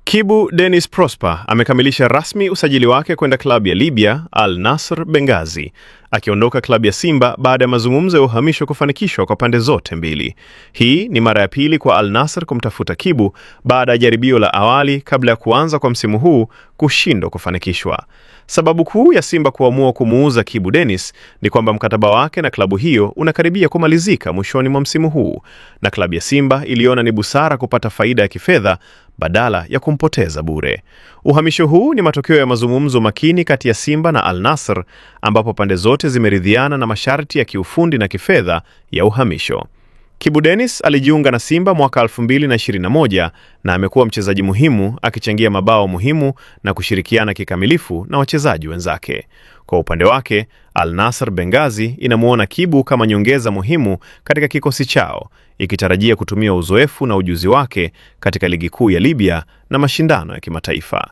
Kibu Denis Prosper amekamilisha rasmi usajili wake kwenda klabu ya Libya Al Nassr Benghazi, akiondoka klabu ya Simba baada ya mazungumzo ya uhamisho kufanikishwa kwa pande zote mbili. Hii ni mara ya pili kwa Al Nassr kumtafuta Kibu baada ya jaribio la awali kabla ya kuanza kwa msimu huu kushindwa kufanikishwa. Sababu kuu ya Simba kuamua kumuuza Kibu Denis ni kwamba mkataba wake na klabu hiyo unakaribia kumalizika mwishoni mwa msimu huu, na klabu ya Simba iliona ni busara kupata faida ya kifedha badala ya kumpoteza bure. Uhamisho huu ni matokeo ya mazungumzo makini kati ya Simba na Al Nassr, ambapo pande zote zimeridhiana na masharti ya kiufundi na kifedha ya uhamisho. Kibu Denis alijiunga na Simba mwaka 2021 na amekuwa mchezaji muhimu, akichangia mabao muhimu na kushirikiana kikamilifu na wachezaji wenzake. Kwa upande wake, Al Nassr Benghazi inamuona Kibu kama nyongeza muhimu katika kikosi chao, ikitarajia kutumia uzoefu na ujuzi wake katika ligi kuu ya Libya na mashindano ya kimataifa.